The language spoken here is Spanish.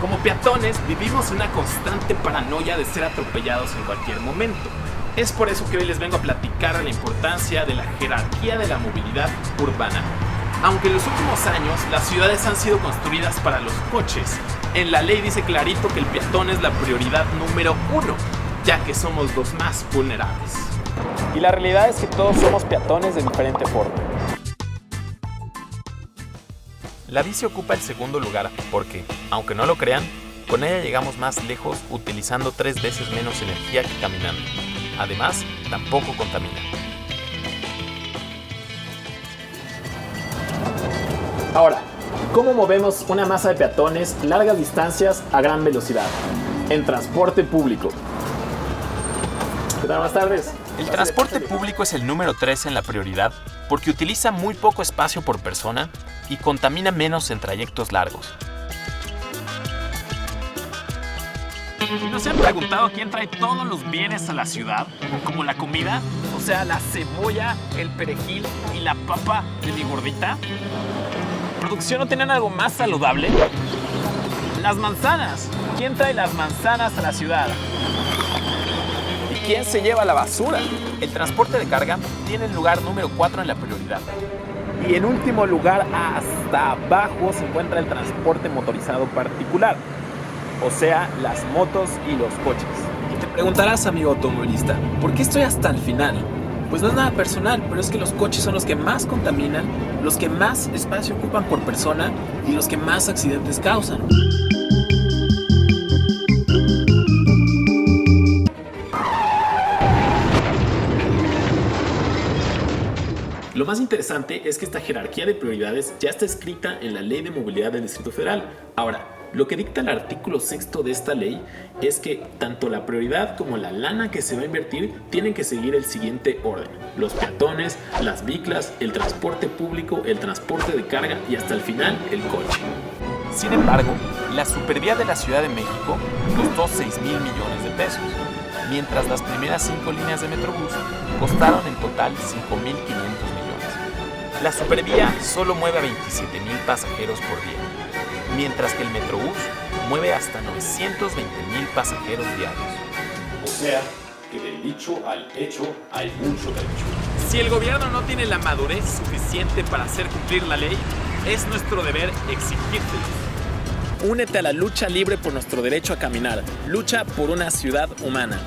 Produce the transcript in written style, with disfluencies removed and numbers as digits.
Como peatones vivimos una constante paranoia de ser atropellados en cualquier momento. Es por eso que hoy les vengo a platicar de la importancia de la jerarquía de la movilidad urbana. Aunque en los últimos años las ciudades han sido construidas para los coches, en la ley dice clarito que el peatón es la prioridad número 1, ya que somos los más vulnerables. Y la realidad es que todos somos peatones de diferente forma. La bici ocupa el segundo lugar porque, aunque no lo crean, con ella llegamos más lejos utilizando 3 veces menos energía que caminando. Además, tampoco contamina. Ahora, ¿cómo movemos una masa de peatones largas distancias a gran velocidad? En transporte público. ¿Qué tal? Buenas tardes. El transporte público es el número 3 en la prioridad porque utiliza muy poco espacio por persona y contamina menos en trayectos largos. ¿No se han preguntado quién trae todos los bienes a la ciudad? Como la comida, o sea, la cebolla, el perejil y la papa de mi gordita. ¿Producción no tienen algo más saludable? Las manzanas. ¿Quién trae las manzanas a la ciudad? ¿Y quién se lleva la basura? El transporte de carga tiene el lugar número 4 en la prioridad. Y en último lugar, hasta abajo, se encuentra el transporte motorizado particular. O sea, las motos y los coches. Y te preguntarás, amigo automovilista, ¿por qué estoy hasta el final? Pues no es nada personal, pero es que los coches son los que más contaminan, los que más espacio ocupan por persona y los que más accidentes causan. Lo más interesante es que esta jerarquía de prioridades ya está escrita en la Ley de Movilidad del Distrito Federal. Ahora, lo que dicta el artículo 6 de esta ley es que tanto la prioridad como la lana que se va a invertir tienen que seguir el siguiente orden: los peatones, las biclas, el transporte público, el transporte de carga y hasta el final el coche. Sin embargo, la supervía de la Ciudad de México costó 6,000 millones de pesos, mientras las primeras 5 líneas de Metrobús costaron en total 5,500 millones. La supervía solo mueve a 27,000 pasajeros por día, mientras que el Metrobús mueve hasta 920,000 pasajeros diarios. O sea, que del dicho al hecho hay mucho trecho. Si el gobierno no tiene la madurez suficiente para hacer cumplir la ley, es nuestro deber exigírtelo. Únete a la lucha libre por nuestro derecho a caminar. Lucha por una ciudad humana.